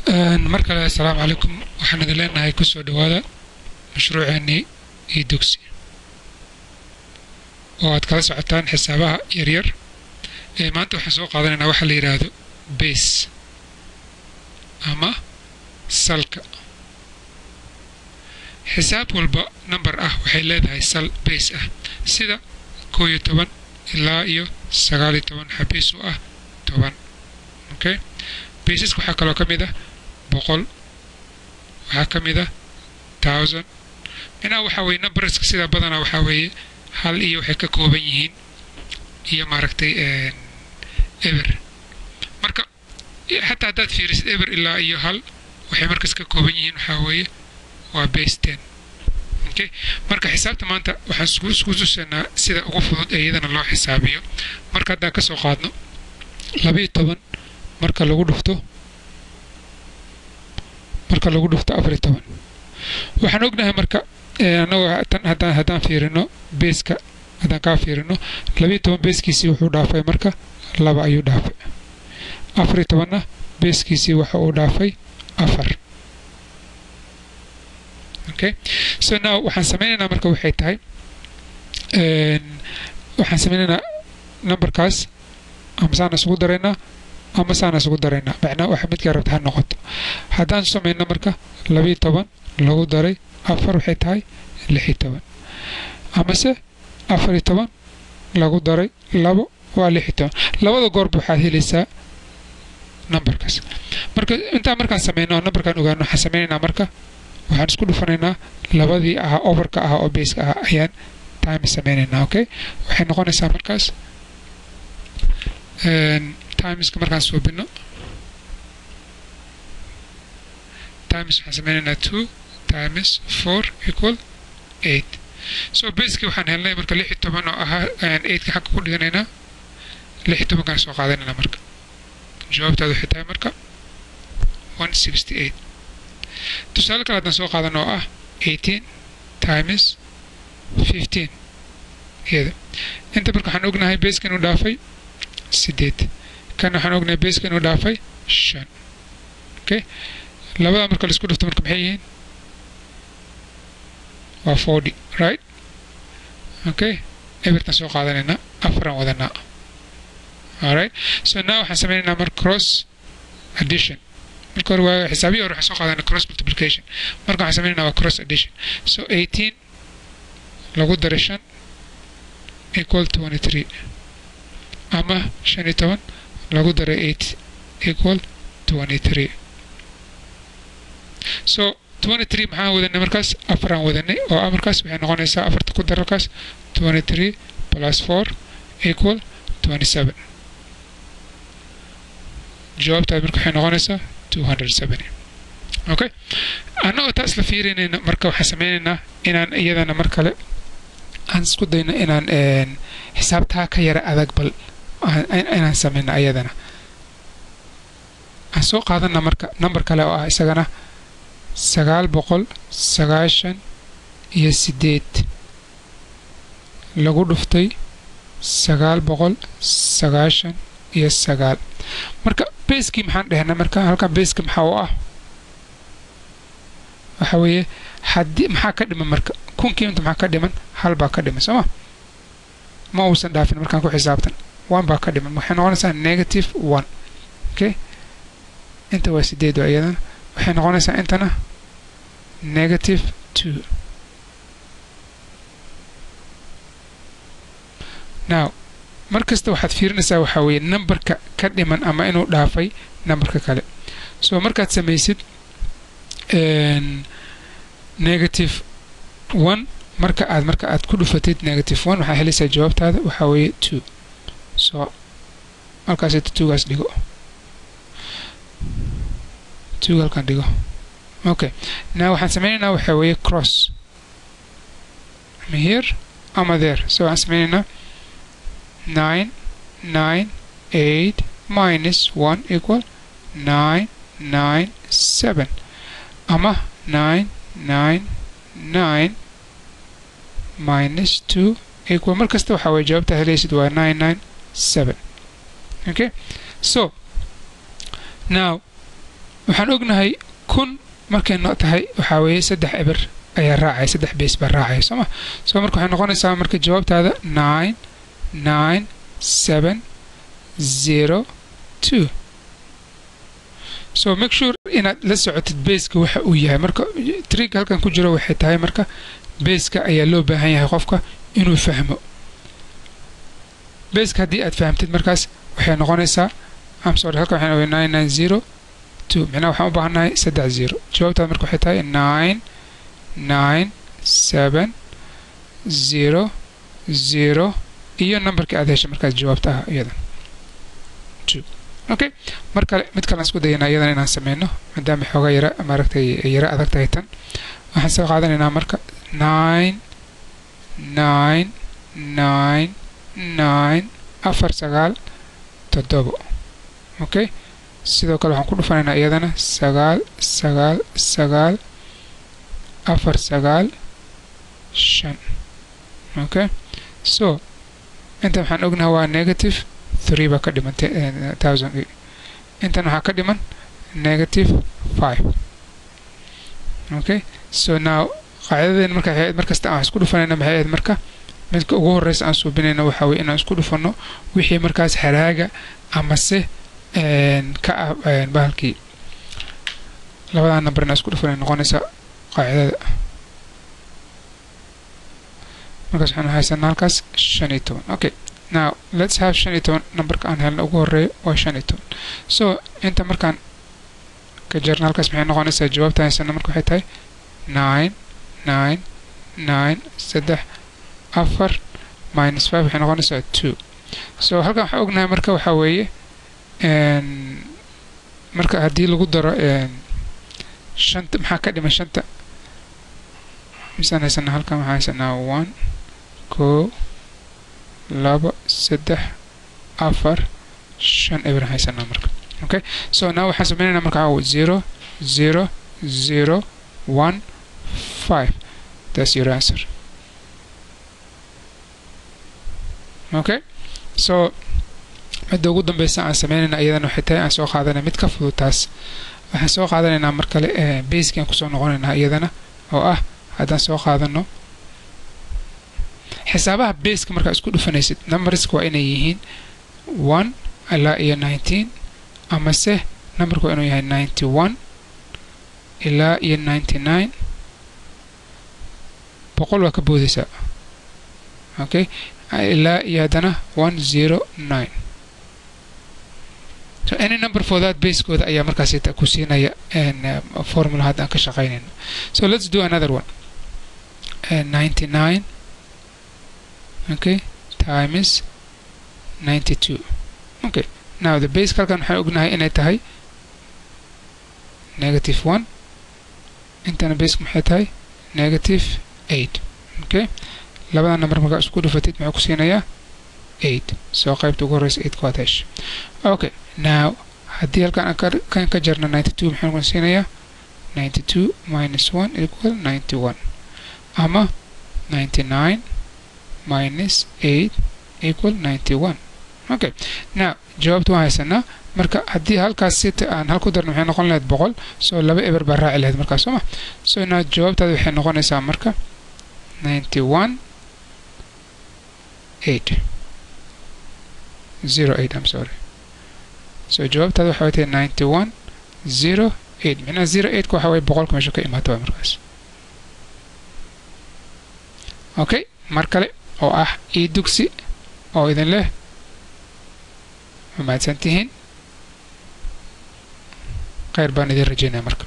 markale assalaamu calaykum waxaan idin leenahay ku soo dhawaada mashruuceennii e-dugsi oo aad kala socotaan xisaabaha yaryar maanta waxaan soo qaadanaynaa waxa la yidhaahdo base ama salka xisaab walba number ah waxay leedahay sal base ah sida 11 ilaa iyo 19 xabiis u ah 10 okay bases waxa kale oo kamid ah 100 waxa kamid ah 1000 ina waxa weey numbers sida badana waxa weey hal iyo waxay ka kooban yihiin iyo maaragtay ever marka hatta dad fiirisid ever ilaa iyo hal waxay markaas ka kooban yihiin waxa weey waa base 10 okay marka xisaabta maanta waxaan isku tusinaa sida ugu fudud ee iyadana loo xisaabiyo marka hadda ka soo qaadno 12 marka lagu dhufto 14 waxaan ognahay marka haddaan fiirino base-ka haddaan ka fiirino 12 base-kiisii wuxuu dhaafay marka 2 ayuu dhaafay 14na base-kiisii waxa uu dhaafay 4 okay so now waxaan sameynaynaa marka waxay tahay waxaan sameynaynaa numberkaas amsaan isugu daraynaa ama saana isugu daraynaa macnaa waxa mid ka rabta ha noqoto haddaan sameeyno marka 12 lagu daray 4 waxay tahay 16 ama se 14 lagu daray 2 waa 16 labada goor waxaad helaysaa numberkaas marka inta markaan sameeyno numberkan ogaano waxa sameeynaa marka waxaan isku dhufanaynaa labadii overka oo base ah ayaan time sameeynaa okay waxay noqonaysaa markaas times markaan soo bino times waxaan sameeynaa 2 times 4 equal 8 so basically waxaan helnay marka 16 oo ahaa 8 ka xaq ku dhiganaynaa 16 ka soo qaadanaynaa marka jawaabtaadu waxay tahay marka 168 tusaale kale haddaan soo qaadano oo ah 18 times 15 iyada inta marka waxaan ognahay base-ka inuu dhaafay 8 kan waxaan ognahay base-ka inuu dhaafay 5 okay labada marka la isku dhufto marka maxay yihiin waa 40 right okay everything soo qaadanayna afran wadana alright so now waxaan sameynaynaa marka cross addition marka hore waa xisaabiyo hore waxaan soo qaadanaa cross multiplication marka waxaan sameynaynaa waa cross addition so 18 lagu daray 5 equal 23 ama 15 lagu daray 8 equal 23 so 23 maxaan wadanay markaas afran wadanay oo markaas waxay noqonaysaa afarta ku daralkaas 23 plus 4 equal 27 jawaabtaad marka waxay noqonaysaa 270 okay anagoo taas la fiirinayna marka waxaan sameynaynaa inaan iyadana mar kale aan isku dayno inaan xisaabtaa ka yara adag bal inaan sameyno ayadana aan soo qaadana marka number kale oo ah isagana 998 lagu dhuftay 999 marka base-kii maxaan dhahnaa marka halkan base-ka maxaa u ah waxa weeye haddii maxaa ka dhiman marka kunkii inta maxaa ka dhiman hal baa ka dhiman sooma ma uusan dhaafin markaan ku xisaabtan 1 baa ka dhiman waxay noqonaysaa negative 1 okay inta waa 8 oo iyadana waxay noqonaysaa intana negative 2 now markasta waxaad fiirinaysaa waxa weeye numberka ka dhiman ama inuu dhaafay numberka kale so markaad samaysid negative 1 marka aad ku dhufatid negative 1 waxaa helaysaa jawaabtaada waxa weeye 2 so halkaas 2 gaas dhigo 2 halkan dhigo okay now waxaan sameynaynaa waxa weeye cross ama here ama there so waxaan sameynaynaa 998 minus 1 equal 997 ama 999 minus 2 equal markasta waxa weeye jawaabta helaysid waa 997 okay so now waxaan ognahay kun markay noo tahay waxa weeye 3 eber ayaa raacay 3 base baa raacay soo marka waxay noqonaysaa marka jawaabtaada 99702 so make sure inaad la socotid base-ka waxa uu yahay marka trick halkan ku jiro waxay tahay marka base-ka ayaa loo baahan yahay qofka inuu fahmo base-ka haddii aad fahamtid markaas waxay noqonaysaa I'm sorry halkan waxaan ogaa 9902 macnaha waxaan u baahanahay 30 jawaabtaada marka waxay tahay 99700 iyo numberka aad heshay markaas jawaabta ah iyada okay marka mid kale aan isku dayana iyadana inaan sameeyno maadaama xoogaa yara maaragtay yara adag tahay tan waxaan soo qaadanaynaa marka 99997 okay sidoo kale waxaan ku dhufanaynaa iyadana 99949 okay so inta waxaan ognahay waa negative 3 ba ka dhiman 1000 intan waxaa ka dhiman negative 5 okay so now qaacidadeen markasta aan isku dhufanayna maxay ahayd marka midka ugu horeysa aan suubinayna waxa weeye inaan isku dhufano wixii markaas haraaga ama se ka bahalkii labada number aan isku dhufanay noqonaysa qaacidada markaas waxaan haysanaa halkaas 15 okay now let's have 15 numberka aan helno ugu horeeyo waa 15 so inta markaan ka jarno halkaas maxay noqonaysaa jawaabta haysana marka waxay tahay 99934 minus 5 waxay noqonaysaa 2 so halkan waxaan ognahay marka waxa weeye marka haddii lagu daro shanta maxaa ka dhiman shanta misaan haysanaa halkan waxaan haysanaa 1 2 3 4 5 eber haysanaa marka okay so now waxaan sameynaynaa marka 0 0 0 1 5 that's your answer okay so midda ugu dambeysa aan sameynayna iyadana waxay tahay aan soo qaadanay mid ka fudud taas waxaan soo qaadanaynaa mar kale basic aan kusoo noqonaynaa iyadana oo ah haddaan soo qaadano xisaabaha base-ka markaa isku dhufanaysid numberska waa inay yihiin 1 ilaa iyo 19 ama se numberku waa inuu yahay 91 ilaa iyo 99 boqol waa ka boodaysaa okay ilaa iyo haddana 109 so any number for that base-kooda ayaa markaas ku siinaya formula hadda aan ka shaqaynayno so let's do another one 99 okay times 92 okay now the base kalkan waxaan ognahay inay tahay negative 1 intana base maxay tahay negative 8 okay labada number markaa isku dhufatid maxaa ku siinayaa 8 soo qaybta ugu horeysa 8 kuwaad hesha okay now haddii halkan aan ka jarno 92 maxaan ku siinayaa 92 minus 1 equal 91 ama 99 minus 8 equal 91 okay now jawaabtu waan haysanaa marka haddii halkaas sita aan hal ku darno waxay noqon lahayd 100 so laba eber baa raaci lahayd markaas sooma so now jawaabtaada waxay noqonaysaa marka 91 8 08 I'm sorry so jawaabtaada waxay tahay 91 08 macnaha 08 waxa way 100 meesha ka imaato markaas okay mar kale oo ah dugsi oo idin leh mahadsantihiin khayr baan idin rajaynaa marka